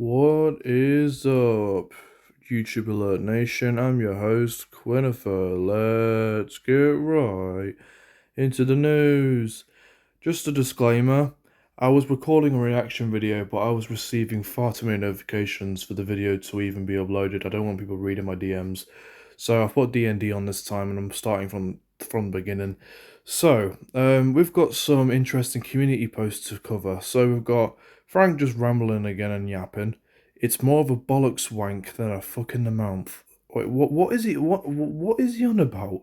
What is up, YouTube Alert Nation? I'm your host, Quinifer. Let's get right into the news. Just a disclaimer, I was recording a reaction video, but I was receiving far too many notifications for the video to even be uploaded. I don't want people reading my DMs. So I've put D&D on this time and I'm starting from the beginning. So, we've got some interesting community posts to cover. So we've got Frank just rambling again and yapping. It's more of a bollocks wank than a fuck in the mouth. Wait, what is he what is he on about?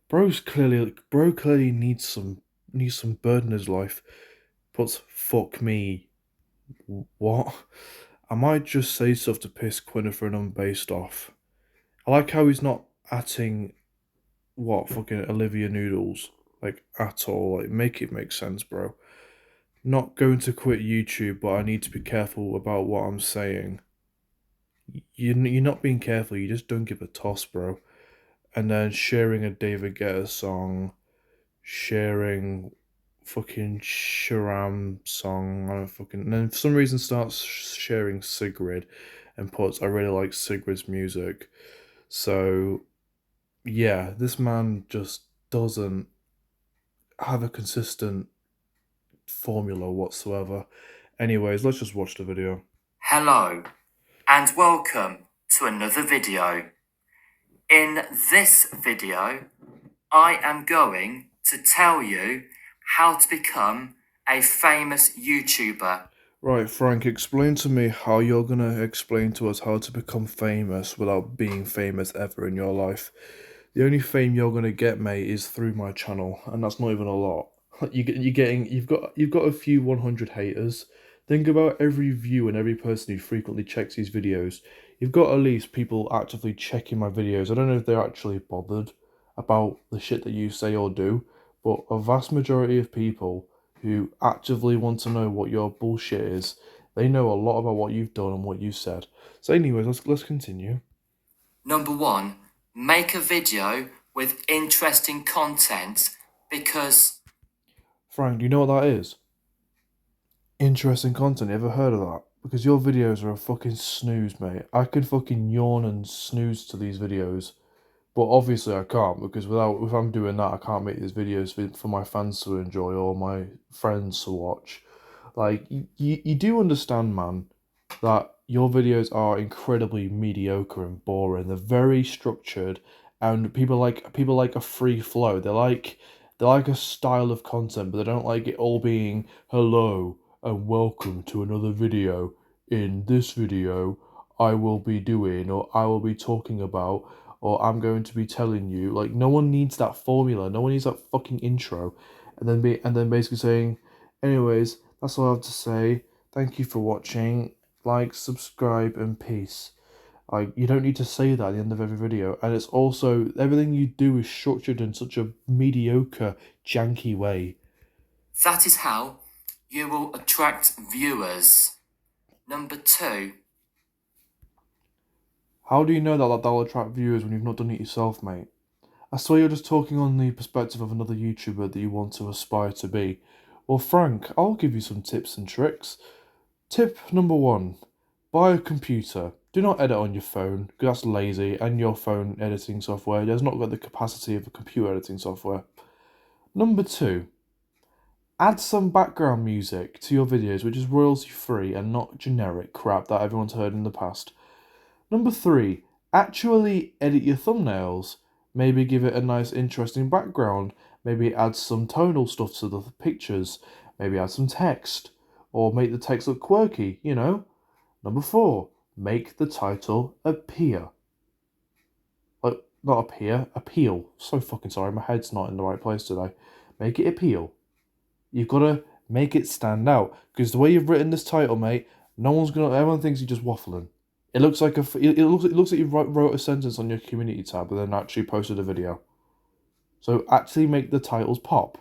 Bro clearly needs some bird in his life. But fuck me. What? I might just say stuff to piss Quinifer and unbased off. I like how he's not atting what fucking Olivia Noodles like at all. Like make it make sense, bro. Not going to quit YouTube, but I need to be careful about what I'm saying. You're not being careful. You just don't give a toss, bro. And then sharing a David Guetta song, sharing fucking Sharam song. I don't fucking. And then for some reason starts sharing Sigrid, and puts I really like Sigrid's music. So yeah, this man just doesn't have a consistent formula whatsoever. Anyways, let's just watch the video. Hello and welcome to another video. In this video, I am going to tell you how to become a famous YouTuber. Right, Frank, explain to me how you're gonna explain to us how to become famous without being famous ever in your life. The only fame you're gonna get, mate, is through my channel, and that's not even a lot. You've got a few 100 haters. Think about every view and every person who frequently checks these videos. You've got at least people actively checking my videos. I don't know if they're actually bothered about the shit that you say or do, but a vast majority of people who actively want to know what your bullshit is, they know a lot about what you've done and what you said. So anyways, let's continue. Number 1, make a video with interesting content because Frank, do you know what that is? Interesting content, you ever heard of that? Because your videos are a fucking snooze, mate. I could fucking yawn and snooze to these videos. But obviously I can't, because if I'm doing that, I can't make these videos for my fans to enjoy or my friends to watch. Like, you do understand, man, that your videos are incredibly mediocre and boring. They're very structured, and people like a free flow. They like a style of content, but they don't like it all being hello and welcome to another video. In this video, I will be doing or I will be talking about or I'm going to be telling you. Like, no one needs that formula. No one needs that fucking intro, and then basically saying, anyways, that's all I have to say. Thank you for watching. Like, subscribe, and peace. Like, you don't need to say that at the end of every video. And it's also, everything you do is structured in such a mediocre, janky way. that is how you will attract viewers. Number 2, How do you know that that'll attract viewers when you've not done it yourself, mate? I swear you're just talking on the perspective of another YouTuber that you want to aspire to be. Well, Frank, I'll give you some tips and tricks. Tip number 1. Buy a computer. Do not edit on your phone, because that's lazy, and your phone editing software has not got the capacity of a computer editing software. Number 2. Add some background music to your videos, which is royalty free and not generic crap that everyone's heard in the past. Number 3. Actually edit your thumbnails. Maybe give it a nice interesting background. Maybe add some tonal stuff to the pictures. Maybe add some text. Or make the text look quirky, you know? Number 4. Make the title appear. Like, not appear, appeal. So fucking sorry, my head's not in the right place today. Make it appeal. You've got to make it stand out. Because the way you've written this title, mate, everyone thinks you're just waffling. It looks like you wrote a sentence on your community tab and then actually posted a video. So actually make the titles pop.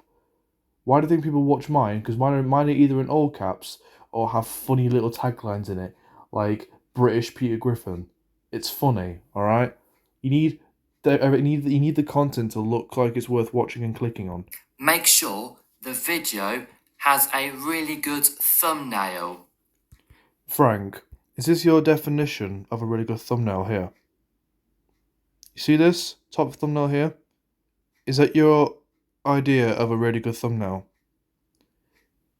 Why do you think people watch mine? Because mine are either in all caps or have funny little taglines in it, like British Peter Griffin. It's funny, all right. You need the content to look like it's worth watching and clicking on. make sure the video has a really good thumbnail. Frank, Is this your definition of a really good thumbnail here? You see this top thumbnail here? Is that your idea of a really good thumbnail?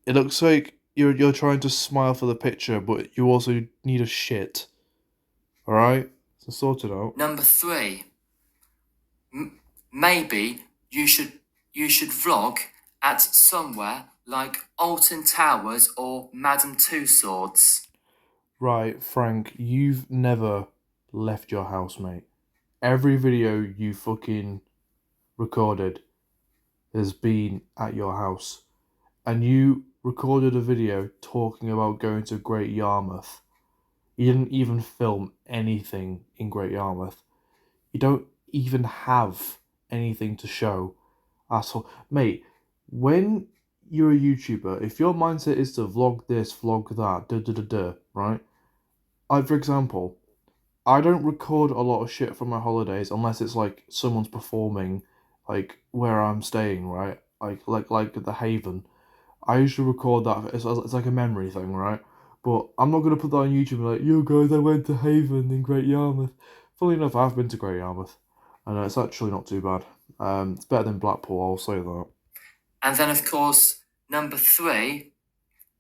It looks like you're trying to smile for the picture, but you also need a shit. Alright? So sort it out. Number 3, maybe you should vlog at somewhere like Alton Towers or Madame Tussauds. Right, Frank, you've never left your house, mate. Every video you fucking recorded has been at your house. And you recorded a video talking about going to Great Yarmouth. You didn't even film anything in Great Yarmouth. You don't even have anything to show. Asshole. Mate, when you're a YouTuber, if your mindset is to vlog this, vlog that, right? For example, I don't record a lot of shit from my holidays unless it's like someone's performing, like where I'm staying, right? Like at the Haven. I usually record that. It's like a memory thing, right? But I'm not gonna put that on YouTube and be like, yo guys, I went to Haven in Great Yarmouth. Funnily enough, I've been to Great Yarmouth, and it's actually not too bad. It's better than Blackpool, I'll say that. And then, of course, number 3,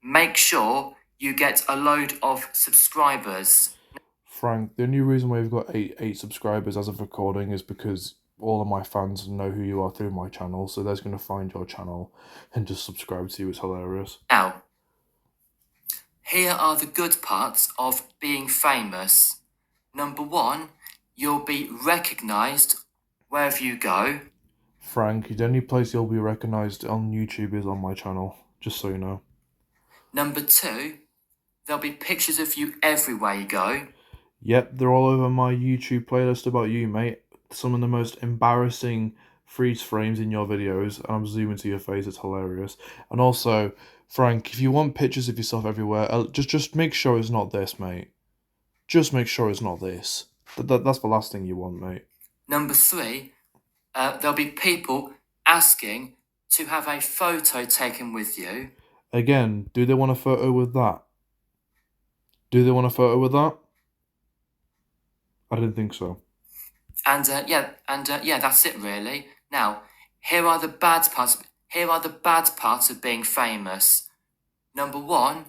make sure you get a load of subscribers. Frank, the only reason why we've got eight subscribers as of recording is because all of my fans know who you are through my channel, so they're gonna find your channel and just subscribe to you. It's hilarious. Now, here are the good parts of being famous. Number 1, you'll be recognised wherever you go. Frank, the only place you'll be recognised on YouTube is on my channel, just so you know. Number 2, there'll be pictures of you everywhere you go. Yep, they're all over my YouTube playlist about you, mate. Some of the most embarrassing freeze frames in your videos, and I'm zooming to your face, it's hilarious. And also, Frank, if you want pictures of yourself everywhere, just make sure it's not this, mate. Just make sure it's not this. That's the last thing you want, mate. Number 3, there'll be people asking to have a photo taken with you. Again, do they want a photo with that? Do they want a photo with that? I didn't think so. And yeah, that's it really. Now, here are the bad parts. Here are the bad parts of being famous. Number 1,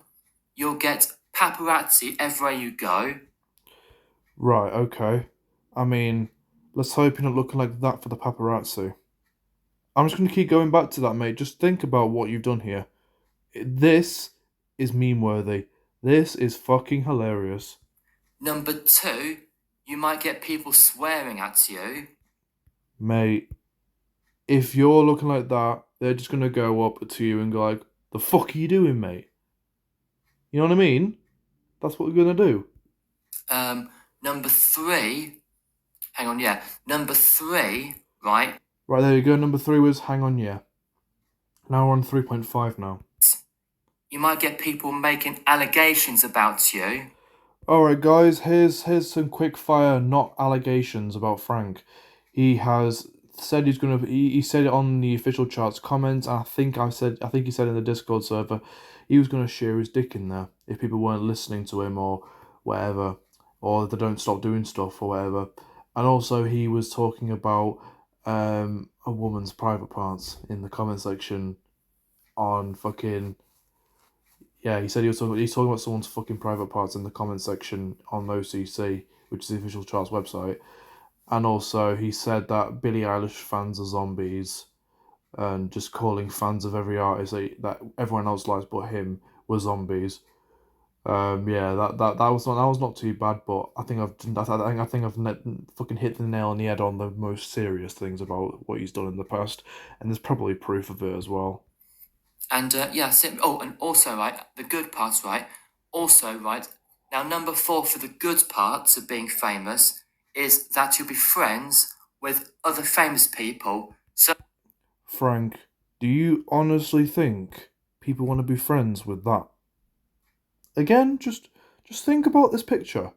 you'll get paparazzi everywhere you go. Right, okay. I mean, let's hope you're not looking like that for the paparazzi. I'm just going to keep going back to that, mate. Just think about what you've done here. This is meme worthy. This is fucking hilarious. Number 2, you might get people swearing at you. Mate, if you're looking like that, they're just going to go up to you and go like, the fuck are you doing, mate? You know what I mean? That's what we're going to do. Number 3, hang on, yeah. Number 3, right? Right, there you go. Number 3 was hang on, yeah. Now we're on 3.5 now. You might get people making allegations about you. Alright guys, here's some quick fire not allegations about Frank. He has said he's gonna he said it on the official charts comments, and I think he said in the Discord server he was gonna shear his dick in there if people weren't listening to him or whatever, or they don't stop doing stuff or whatever. And also he was talking about a woman's private parts in the comment section on fucking. Yeah, he said he's talking about someone's fucking private parts in the comment section on OCC, which is the official charts website. And also he said that Billie Eilish fans are zombies, and just calling fans of every artist that everyone else likes but him were zombies. Yeah, that was not too bad, but I think I've fucking hit the nail on the head on the most serious things about what he's done in the past, and there's probably proof of it as well. And yeah, oh, and also, right, the good parts, right? Also, right, now number 4 for the good parts of being famous is that you'll be friends with other famous people. So, Frank, do you honestly think people want to be friends with that? Again, just think about this picture.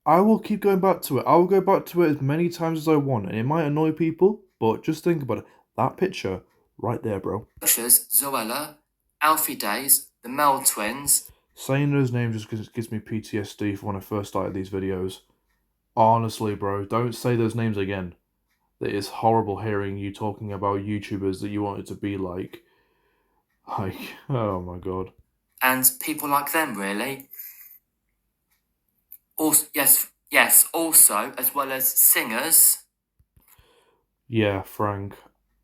I will keep going back to it. I will go back to it as many times as I want, and it might annoy people, but just think about it. That picture right there, bro. Zoella, Alfie Days, the Mel twins. Saying those names just gives me PTSD for when I first started these videos. Honestly, bro, don't say those names again. It is horrible hearing you talking about YouTubers that you wanted to be like. Like, oh my god. And people like them, really. Also, yes, also, as well as singers. Yeah, Frank.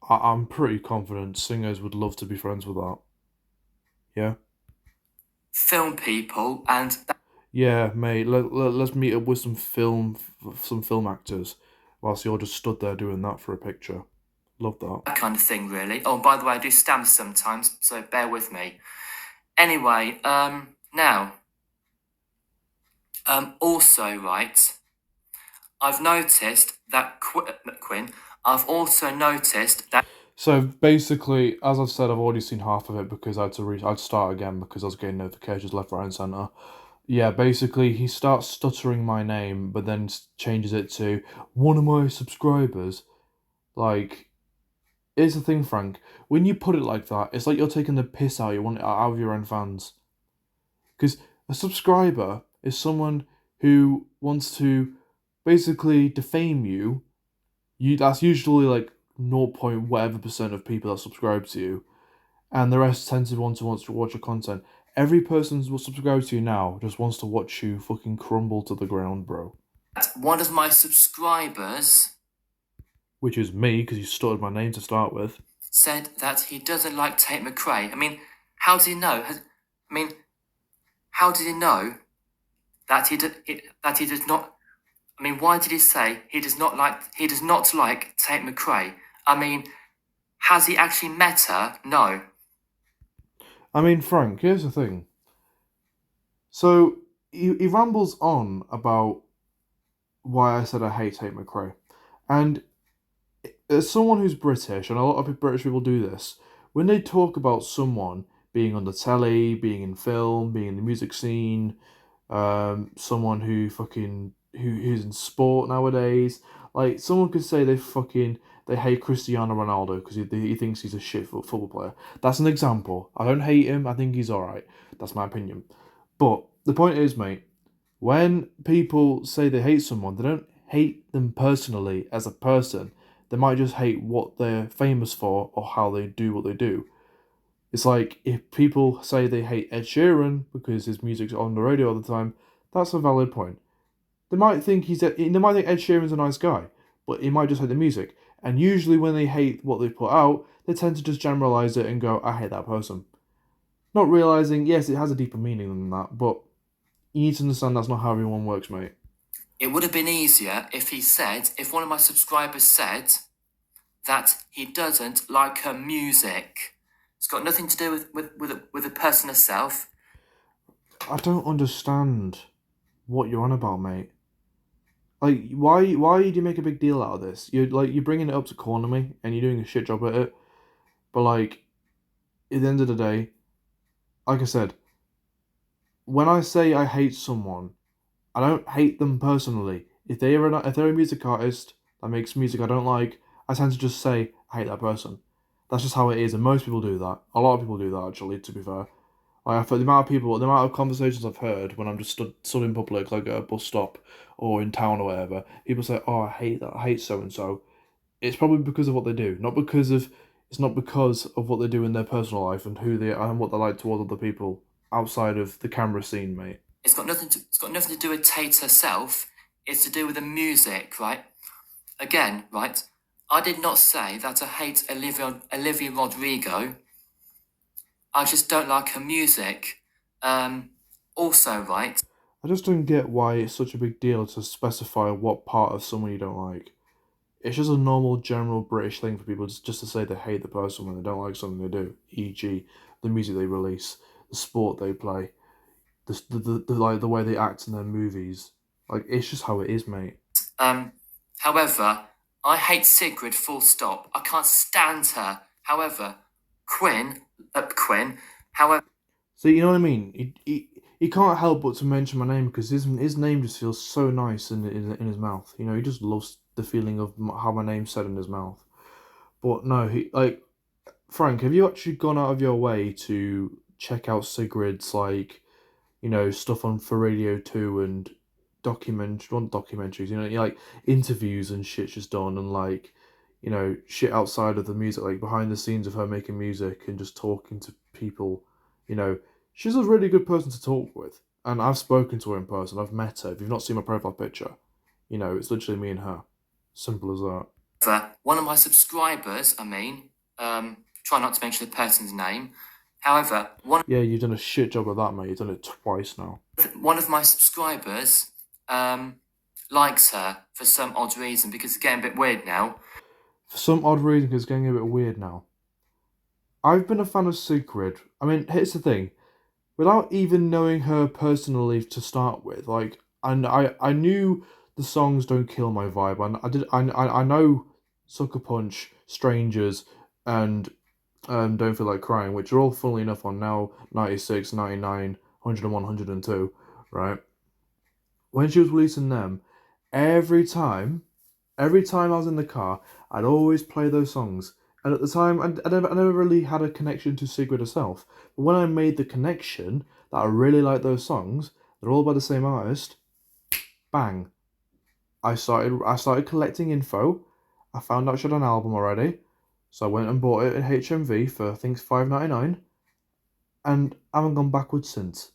I'm pretty confident singers would love to be friends with that. Yeah? Film people, and Yeah, mate, let's meet up with some film actors, whilst you're just stood there doing that for a picture. Love that. that kind of thing, really. Oh, by the way, I do stamps sometimes, so bear with me. Anyway, now, also, right, I've noticed that Quinn, I've also noticed that. So basically, as I've said, I've already seen half of it because I'd start again because I was getting notifications left, right, and center. Yeah, basically, he starts stuttering my name, but then changes it to one of my subscribers. Like, here's the thing, Frank. When you put it like that, it's like you're taking the piss out of your own fans. Because a subscriber is someone who wants to basically defame you. That's usually like 0. Whatever percent of people that subscribe to you, and the rest tend to want to watch your content. Every person who subscribes to you now just wants to watch you fucking crumble to the ground, bro. One of my subscribers Which is me, because you stuttered my name to start with. said that he doesn't like Tate McRae. I mean, how did he know? How did he know that that he does not? I mean, why did he say he does not like Tate McRae? I mean, has he actually met her? No. I mean, Frank, here's the thing. So, he rambles on about why I said I hate McRae. And as someone who's British, and a lot of British people do this, when they talk about someone being on the telly, being in film, being in the music scene, someone who's in sport nowadays, like someone could say they hate Cristiano Ronaldo because he thinks he's a shit football player. That's an example. I don't hate him. I think he's all right. That's my opinion. But the point is, mate, when people say they hate someone, they don't hate them personally as a person. They might just hate what they're famous for or how they do what they do. It's like if people say they hate Ed Sheeran because his music's on the radio all the time, that's a valid point. They might think they might think Ed Sheeran's a nice guy, but he might just hate the music. And usually when they hate what they put out, they tend to just generalize it and go, I hate that person. Not realizing, yes, it has a deeper meaning than that, but you need to understand that's not how everyone works, mate. It would have been easier if one of my subscribers said that he doesn't like her music. It's got nothing to do with the person herself. I don't understand what you're on about, mate. Like, why do you make a big deal out of this? You're bringing it up to corner me, and you're doing a shit job at it. But like, at the end of the day, like I said, when I say I hate someone, I don't hate them personally. If they're a music artist that makes music I don't like, I tend to just say I hate that person. That's just how it is, and most people do that. A lot of people do that, actually. To be fair, like the amount of conversations I've heard when I'm just stood in public, like at a bus stop or in town or whatever, people say, "Oh, I hate that. I hate so and so." It's probably because of what they do, not because of. It's not because of what they do in their personal life and who they are and what they're like towards other people outside of the camera scene, mate. It's got nothing to do with Tate herself. It's to do with the music, right? Again, right? I did not say that I hate Olivia Rodrigo. I just don't like her music. Also, right? I just don't get why it's such a big deal to specify what part of someone you don't like. It's just a normal, general British thing for people just to say they hate the person when they don't like something they do, e.g., the music they release, the sport they play, the way they act in their movies. Like, it's just how it is, mate. However, I hate Sigrid. Full stop. I can't stand her. However, Quinn. However, So you know what I mean? He can't help but to mention my name because his name just feels so nice in his mouth. You know, he just loves the feeling of how my name's said in his mouth. But no, Frank, have you actually gone out of your way to check out Sigrid's like stuff on for Radio 2 and not documentaries, like interviews and shit she's done and like, shit outside of the music, like behind the scenes of her making music and just talking to people, you know, she's a really good person to talk with. And I've spoken to her in person, I've met her. If you've not seen my profile picture, it's literally me and her. Simple as that. One of my subscribers, try not to mention the person's name. However, Yeah, you've done a shit job of that, mate. You've done it twice now. one of my subscribers likes her for some odd reason because it's getting a bit weird now. For some odd reason, it's getting a bit weird now. I've been a fan of Sigrid. I mean, here's the thing. Without even knowing her personally to start with, like, I knew the songs Don't Kill My Vibe. I know Sucker Punch, Strangers, and Don't Feel Like Crying, which are all, funnily enough, on now 96, 99, 101, 102, right? When she was releasing them, every time every time I was in the car, I'd always play those songs. And at the time, I never really had a connection to Sigrid herself. But when I made the connection that I really like those songs, they're all by the same artist, bang. I started collecting info. I found out she had an album already. So I went and bought it at HMV for I think $5.99. And I haven't gone backwards since.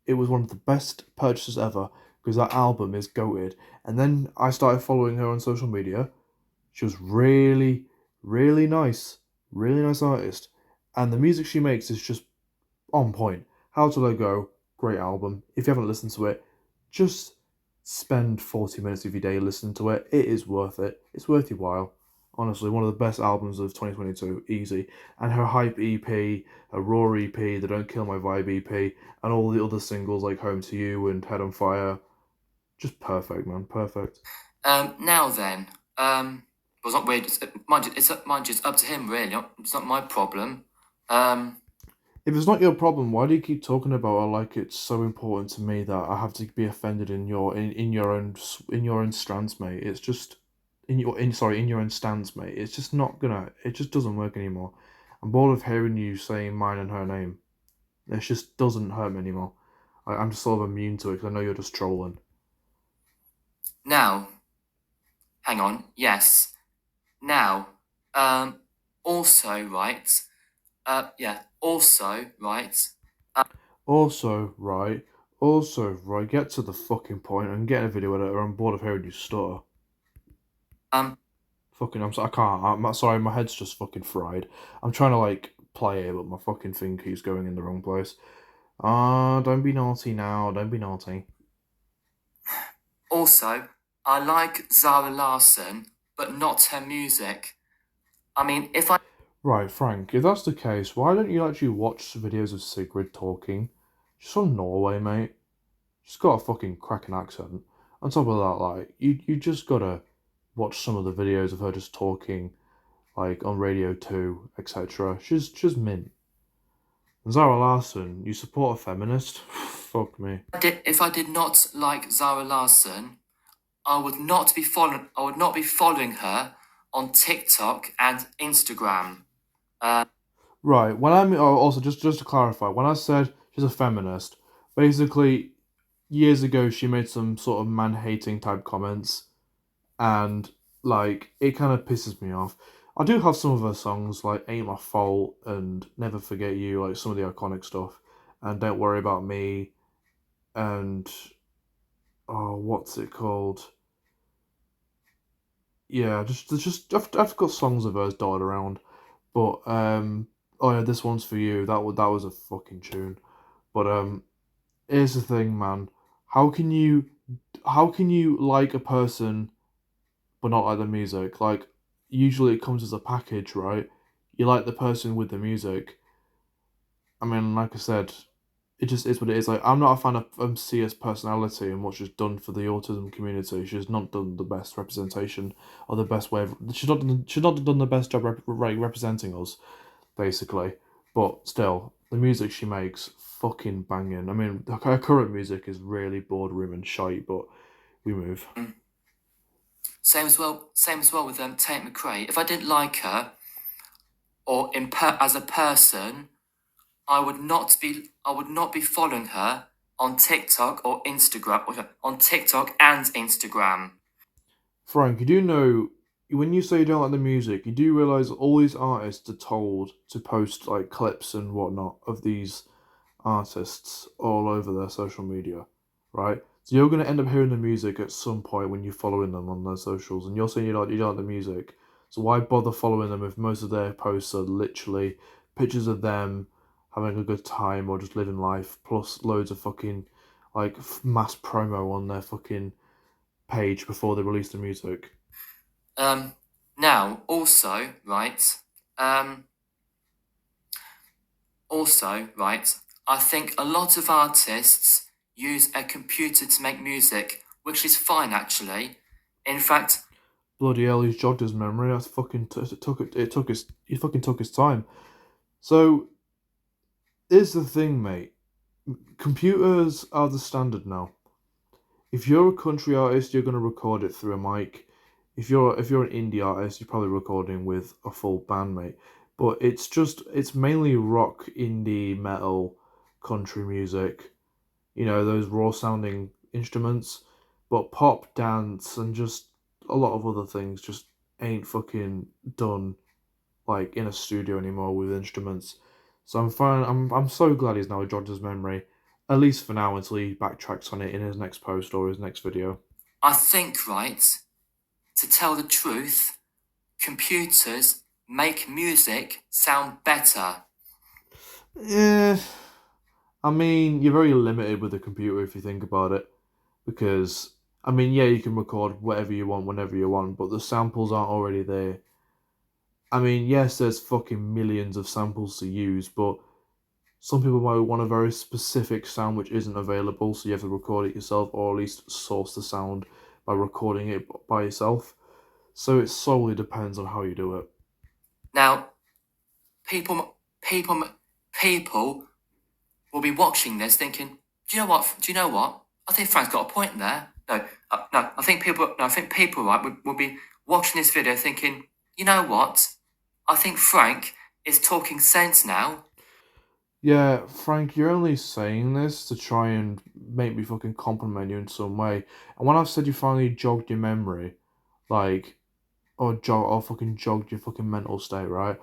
It was one of the best purchases ever because that album is goated. And then I started following her on social media. She was really, really nice artist, and the music she makes is just on point. How to Let Go, great album. If you haven't listened to it, just spend 40 minutes of your day listening to it. It is worth it. It's worth your while. Honestly, one of the best albums of 2022, easy. And her Hype EP, her Raw EP, the Don't Kill My Vibe EP, and all the other singles like Home to You and Head on Fire, just perfect, man, perfect. Now then, well, it's not weird. Mind you, it's up to him really. It's not my problem. If it's not your problem, why do you keep talking about it like it's so important to me that I have to be offended in your own stance, mate? It's just in your own stance, mate. It's just not gonna. It just doesn't work anymore. I'm bored of hearing you saying mine and her name. It just doesn't hurt me anymore. I'm just sort of immune to it because I know you're just trolling. Now, hang on. Yes. Now, also right. Yeah. Also right. Also, right, get to the fucking point and get a video editor. I'm bored of hearing you stutter. Fucking, I can't. I'm sorry, my head's just fucking fried. I'm trying to like play it, but my fucking thing keeps going in the wrong place. Don't be naughty now. Don't be naughty. Also, I like Zara Larsson, but not her music. I mean, if I Right, Frank, if that's the case, why don't you actually watch videos of Sigrid talking? She's from Norway, mate. She's got a fucking cracking accent. On top of that, like, you just gotta watch some of the videos of her just talking, like, on Radio 2, etc. She's mint. And Zara Larsson, you support a feminist? Fuck me. if I did not like Zara Larsson, I would not be following her on TikTok and Instagram. Right, also, just to clarify, when I said she's a feminist, basically, years ago she made some sort of man-hating type comments, and like it kind of pisses me off. I do have some of her songs like "Ain't My Fault" and "Never Forget You," like some of the iconic stuff, and "Don't Worry About Me," and oh, what's it called? Yeah, I've got songs of hers dotted around, but oh yeah, this one's for you. That was a fucking tune. But here's the thing, man. How can you how can you like a person but not like the music? Like, usually it comes as a package, right? You like the person with the music. I mean, like I said, it just is what it is. Like, I'm not a fan of Sia's personality and what she's done for the autism community. She's not done the best representation or the best way of. She's not done the best job representing us, basically. But still, the music she makes, fucking banging. I mean, her current music is really boardroom and shite, but we move. Same as well. Same as well with Tate McRae. If I didn't like her, or as a person, I would not be following her on TikTok or Instagram, on TikTok and Instagram. Frank, you do know when you say you don't like the music, you do realize all these artists are told to post like clips and whatnot of these artists all over their social media, right? So you're gonna end up hearing the music at some point when you're following them on their socials, and you're saying you don't like the music. So why bother following them if most of their posts are literally pictures of them having a good time or just living life, plus loads of fucking like mass promo on their fucking page before they release the music. Now, also, right, um, I think a lot of artists use a computer to make music, which is fine actually. In fact, Bloody hell, he's jogged his memory. That's fucking he fucking took his time. So here's the thing, mate. Computers are the standard now. If you're a country artist, you're gonna record it through a mic. If you're an indie artist, you're probably recording with a full band, mate. But it's mainly rock, indie, metal, country music. You know, those raw sounding instruments. But pop, dance, and just a lot of other things just ain't fucking done like in a studio anymore with instruments. So I'm fine. I'm so glad he's now jogged his memory, at least for now, until he backtracks on it in his next post or his next video. I think, right, to tell the truth, computers make music sound better. Yeah, I mean you're very limited with a computer if you think about it, because I mean yeah you can record whatever you want whenever you want, but the samples aren't already there. I mean yes, there's fucking millions of samples to use, but some people might want a very specific sound which isn't available, so you have to record it yourself or at least source the sound by recording it by yourself. So it solely depends on how you do it. Now, people, people, people will be watching this thinking, do you know what? Do you know what? I think Frank's got a point there. No. I think people, no, I think people, right, will be watching this video thinking, you know what? I think Frank is talking sense now. Yeah, Frank, you're only saying this to try and make me fucking compliment you in some way. And when I've said you finally jogged your memory, like, or fucking jogged your fucking mental state, right?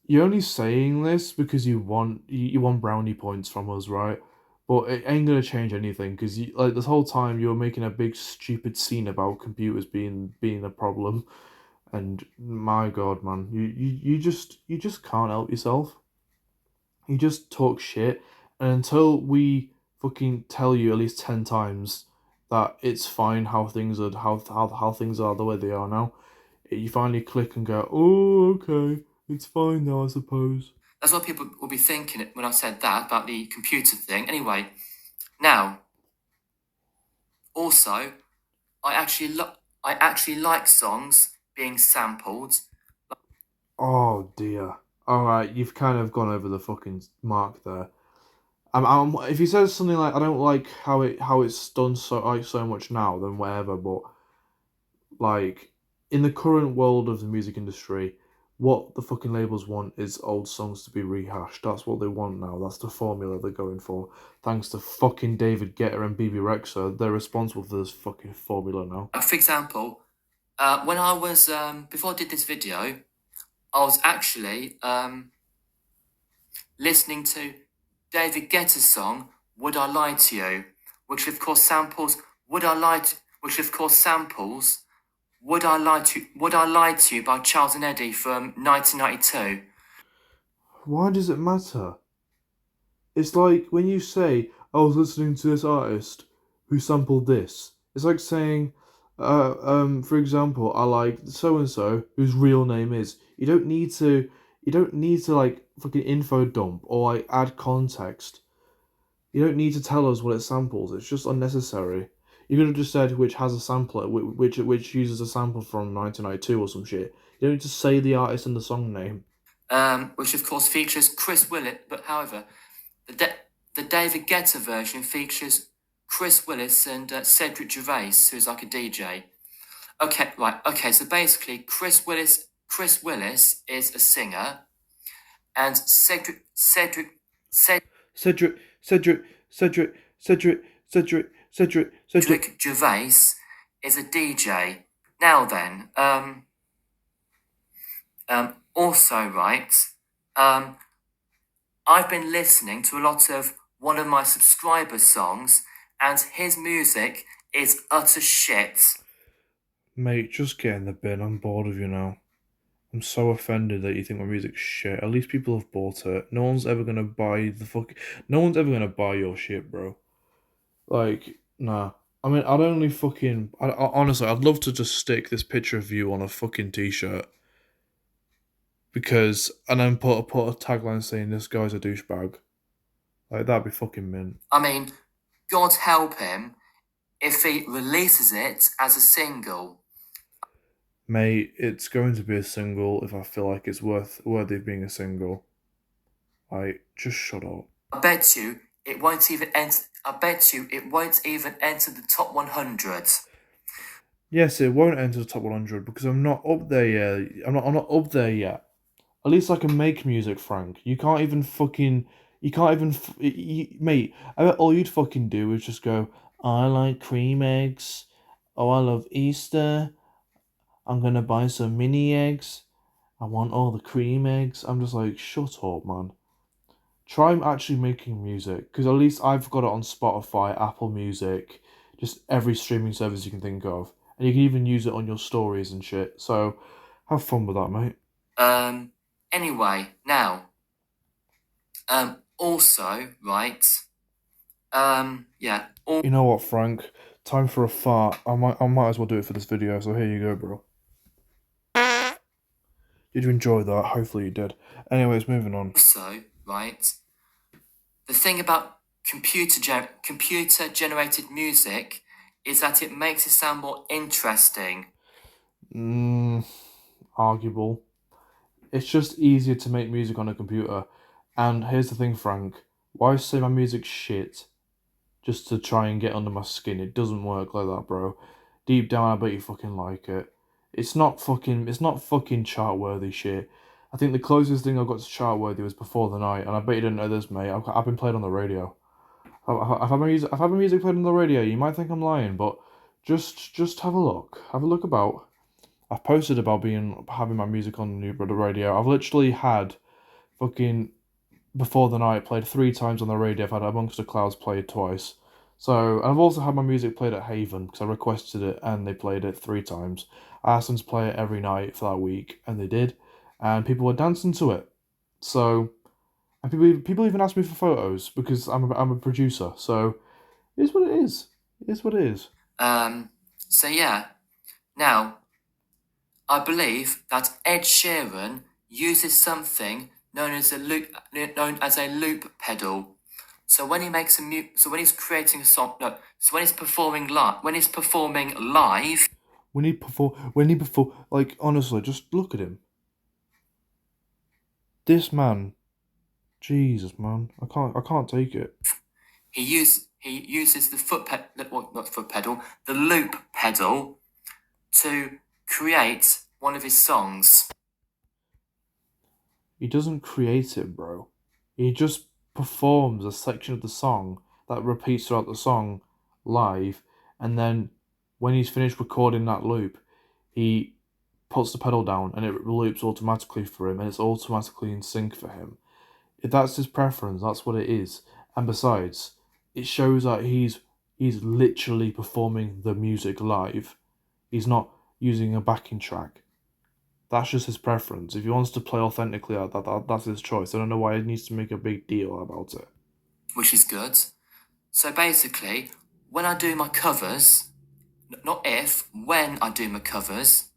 You're only saying this because you want brownie points from us, right? But it ain't gonna change anything because you like this whole time you were making a big stupid scene about computers being a problem, and my god, man, you just can't help yourself. You just talk shit, and until we fucking tell you at least 10 times that it's fine how things are the way they are now, you finally click and go, oh okay, it's fine now I suppose. That's what people will be thinking when I said that about the computer thing. Anyway, now, also, I actually like songs being sampled. Oh dear. All right, you've kind of gone over the fucking mark there. If he says something like I don't like how it's done so much now, then whatever. But like in the current world of the music industry, what the fucking labels want is old songs to be rehashed. That's what they want now. That's the formula they're going for. Thanks to fucking David Guetta and BB Rexa, they're responsible for this fucking formula now. For example, when I was before I did this video, I was actually listening to David Guetta's song "Would I Lie to You," which of course samples "Would I Lie to," which of course samples "Would I Lie to You" by Charles and Eddie from 1992. Why does it matter? It's like when you say, I was listening to this artist who sampled this. It's like saying, for example, I like so and so whose real name is. You don't need to like fucking info dump or like add context. You don't need to tell us what it samples. It's just unnecessary. You could have just said which has a sampler, which uses a sample from 1992 or some shit. You don't need to say the artist and the song name. Which of course features Chris Willis, but however, the David Guetta version features Chris Willis and Cedric Gervais, who's like a DJ. Okay, right. Okay, so basically, Chris Willis is a singer, and Cedric, Cedric, Cedric, Cedric, Cedric, Cedric, Cedric. Cedric Gervais is a DJ. Now then, also, right, I've been listening to a lot of one of my subscribers' songs, and his music is utter shit. Mate, just get in the bin. I'm bored of you now. I'm so offended that you think my music's shit. At least people have bought it. No one's ever gonna buy the fuck. No one's ever gonna buy your shit, bro. Like, nah. I mean, I'd only fucking. Honestly, I'd love to just stick this picture of you on a fucking t-shirt. Because, and then put a tagline saying this guy's a douchebag. Like, that'd be fucking mint. I mean, God help him if he releases it as a single. Mate, it's going to be a single if I feel like it's worthy of being a single. Like, just shut up. I bet you it won't even enter. I bet you it won't even enter the top 100. Yes, it won't enter the top 100 because I'm not up there yet. I'm not up there yet. At least I can make music, Frank. You can't even fucking. You can't even. Mate, I bet all you'd fucking do is just go, I like cream eggs. Oh, I love Easter. I'm gonna buy some mini eggs. I want all the cream eggs. I'm just like, shut up, man. Try actually making music, because at least I've got it on Spotify, Apple Music, just every streaming service you can think of. And you can even use it on your stories and shit. So, have fun with that, mate. Anyway, now, also, right, yeah. You know what, Frank? Time for a fart. I might as well do it for this video, so here you go, bro. Did you enjoy that? Hopefully you did. Anyways, moving on. Also, right, the thing about computer generated music is that it makes it sound more interesting. Arguable. It's just easier to make music on a computer. And here's the thing, Frank. Why say my music's shit just to try and get under my skin? It doesn't work like that, bro. Deep down, I bet you fucking like it. It's not fucking chart worthy shit. I think the closest thing I got to chart worthy was Before the Night, and I bet you didn't know this, mate. I've been played on the radio. I've had my music played on the radio. You might think I'm lying, but just have a look. Have a look about. I've posted about having my music on the radio. I've literally had fucking Before the Night played 3 times on the radio. I've had Amongst the Clouds played twice. So, and I've also had my music played at Haven because I requested it and they played it 3 times. I asked them to play it every night for that week and they did, and people were dancing to it. So, and people even asked me for photos because I'm a producer. So, it is what it is. It is what it is. So yeah, now, I believe that Ed Sheeran uses something known as a loop pedal. So when he makes so when he's creating a song, no, so when he's performing live, like, honestly, just look at him. This man, Jesus, man, I can't take it. he uses the the loop pedal to create one of his songs. He doesn't create it, bro. He just performs a section of the song that repeats throughout the song live, and then when he's finished recording that loop, he puts the pedal down and it loops automatically for him, and it's automatically in sync for him. If that's his preference, that's what it is. And besides, it shows that he's literally performing the music live. He's not using a backing track. That's just his preference. If he wants to play authentically, that's his choice. I don't know why he needs to make a big deal about it. Which is good. So basically, when I do my covers, when I do my covers,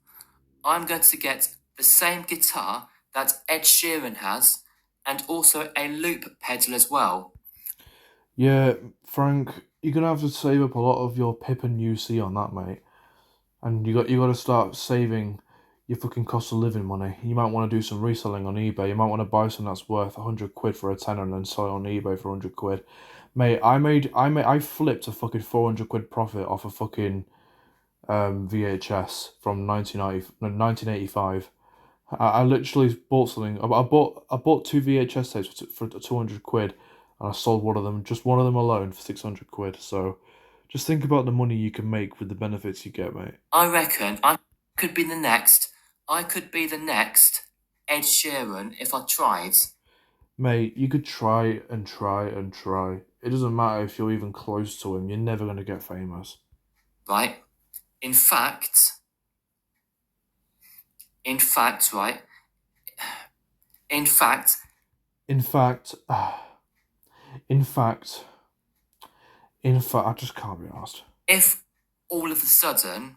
I'm going to get the same guitar that Ed Sheeran has, and also a loop pedal as well. Yeah, Frank, you're gonna have to save up a lot of your PIP and UC on that, mate. And you got to start saving your fucking cost of living money. You might want to do some reselling on eBay. You might want to buy something that's worth 100 quid for a tenner and then sell it on eBay for 100 quid. Mate, I flipped a fucking 400 quid profit off a fucking VHS from 1985. I literally bought something. I bought 2 VHS tapes for 200 quid. and I sold one of them, just one of them alone, for 600 quid. So just think about the money you can make with the benefits you get, mate. I reckon I could be the next. I could be the next Ed Sheeran if I tried. Mate, you could try and try and try. It doesn't matter if you're even close to him, you're never going to get famous. Right? In fact, right? In fact, In fact, in fact, I just can't be asked. if all of a sudden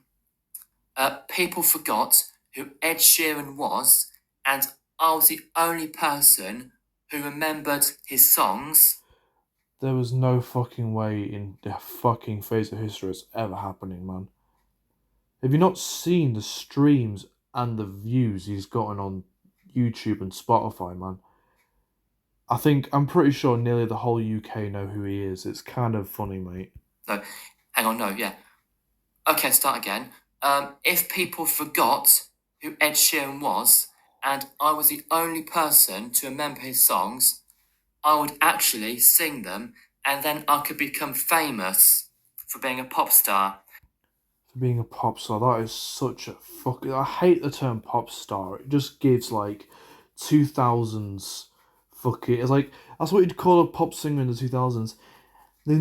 people forgot who Ed Sheeran was and I was the only person who remembered his songs, There was no fucking way in the fucking face of history it's ever happening, man. Have you not seen the streams and the views he's gotten on YouTube and Spotify, man? I'm pretty sure nearly the whole UK know who he is. It's kind of funny, mate. no, hang on, no, yeah. Okay, start again. If people forgot who Ed Sheeran was and I was the only person to remember his songs, I would actually sing them and then I could become famous for being a pop star. For being a pop star, that is such a fucking. I hate the term pop star. It just gives like 2000s fucking. It's like that's what you'd call a pop singer in the 2000s. The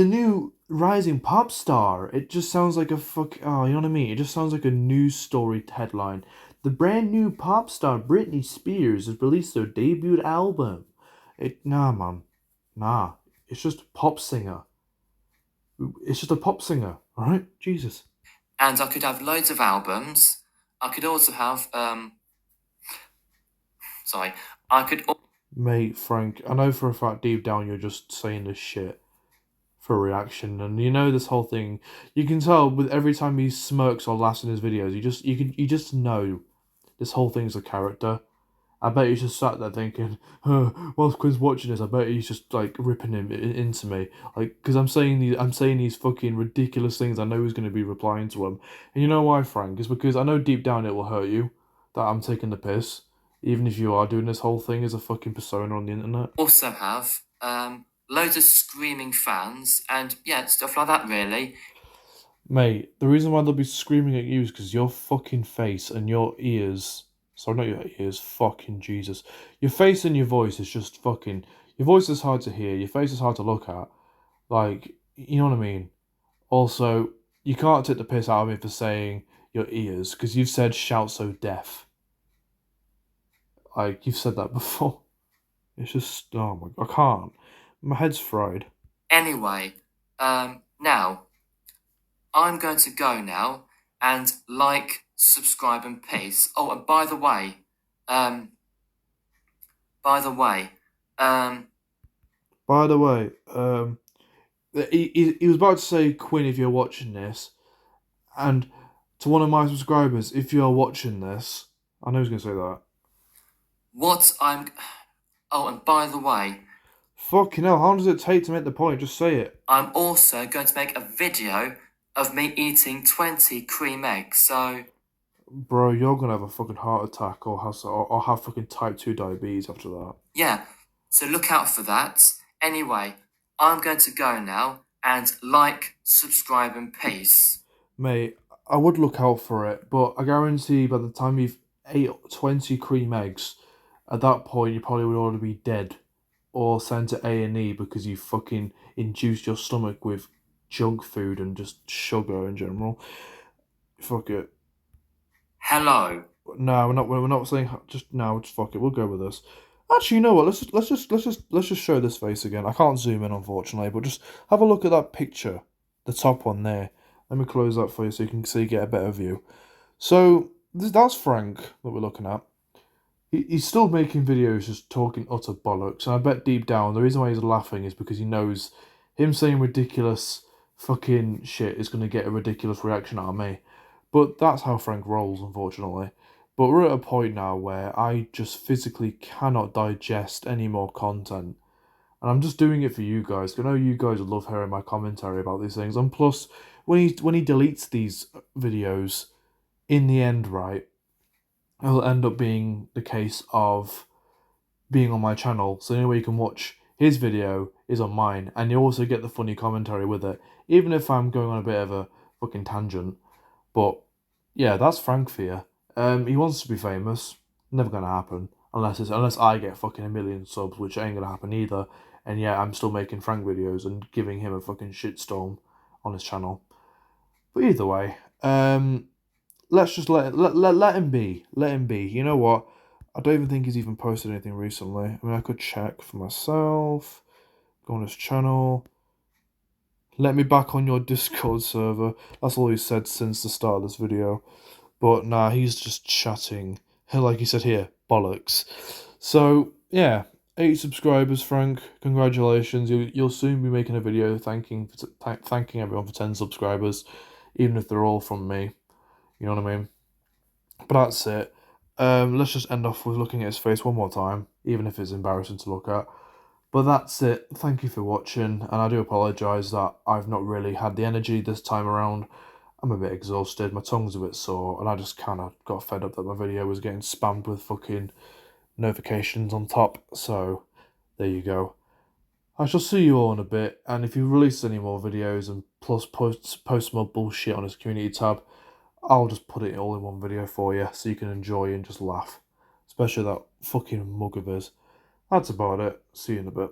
new rising pop star. It just sounds like a fuck. Oh, you know what I mean? It just sounds like a news story headline. The brand new pop star Britney Spears has released her debut album. Nah, man, nah. It's just a pop singer. It's just a pop singer, all right? Jesus. And I could have loads of albums. I could also have, sorry, I could. Mate, Frank, I know for a fact deep down you're just saying this shit for reaction, and you know this whole thing. You can tell with every time he smirks or laughs in his videos. You just know this whole thing's a character. I bet he's just sat there thinking, whilst Quinn's watching this, I bet he's just like ripping him into me, like because I'm saying these fucking ridiculous things. I know he's going to be replying to them, and you know why, Frank? It's because I know deep down it will hurt you that I'm taking the piss, even if you are doing this whole thing as a fucking persona on the internet. Also have loads of screaming fans and yeah, stuff like that really. Mate, the reason why they'll be screaming at you is because your fucking face and your ears. Sorry, not your ears, fucking Jesus. Your face and your voice is just fucking. Your voice is hard to hear, your face is hard to look at. Like, you know what I mean? Also, you can't take the piss out of me for saying your ears, because you've said shout so deaf. Like, you've said that before. It's just. Oh my. I can't. My head's fried. Anyway, now I'm going to go now and like, subscribe, and peace. Oh, and by the way, um, by the way, um, By the way, he was about to say, Quinn, if you're watching this, and to one of my subscribers, if you are watching this, I know he's going to say that. what I'm. Oh, and by the way, Fucking hell, how long does it take to make the point? Just say it. I'm also going to make a video of me eating 20 cream eggs. So, Bro, you're going to have a fucking heart attack or have fucking type 2 diabetes after that. yeah, so look out for that. Anyway, I'm going to go now and like, subscribe, and peace. Mate, I would look out for it, but I guarantee by the time you've ate 20 cream eggs, at that point you probably would already be dead or sent to A&E because you fucking induced your stomach with junk food and just sugar in general. Fuck it. Hello. No, we're not saying just no, just fuck it. We'll go with this. Actually, you know what? Let's just show this face again. I can't zoom in unfortunately, but just have a look at that picture, the top one there. Let me close that for you so you get a better view. So that's Frank that we're looking at. He's still making videos just talking utter bollocks, and I bet deep down the reason why he's laughing is because he knows him saying ridiculous fucking shit is going to get a ridiculous reaction out of me. But that's how Frank rolls, unfortunately. But we're at a point now where I just physically cannot digest any more content. And I'm just doing it for you guys. I know you guys would love hearing my commentary about these things. And plus, when he deletes these videos, in the end, right, it'll end up being the case of being on my channel. So anyway, you can watch his video is on mine, and you also get the funny commentary with it, even if I'm going on a bit of a fucking tangent. But yeah, that's Frank for you. He wants to be famous. Never gonna happen unless I get fucking 1 million subs, which ain't gonna happen either. And yeah, I'm still making Frank videos and giving him a fucking shitstorm on his channel. But either way, let's just let him be. Let him be. You know what? I don't even think he's even posted anything recently. I mean, I could check for myself. Go on his channel. Let me back on your Discord server. That's all he's said since the start of this video. But nah, he's just chatting. Like he said here, bollocks. So yeah, 8 subscribers, Frank. Congratulations. You'll soon be making a video thanking everyone for 10 subscribers, even if they're all from me. You know what I mean? But that's it. Let's just end off with looking at his face one more time, even if it's embarrassing to look at. But that's it. Thank you for watching, and I do apologise that I've not really had the energy this time around. I'm a bit exhausted, my tongue's a bit sore, and I just kind of got fed up that my video was getting spammed with fucking notifications on top. So, there you go. I shall see you all in a bit, and if you release any more videos and plus post more bullshit on his community tab, I'll just put it all in one video for you so you can enjoy and just laugh. Especially that fucking mug of his. That's about it. See you in a bit.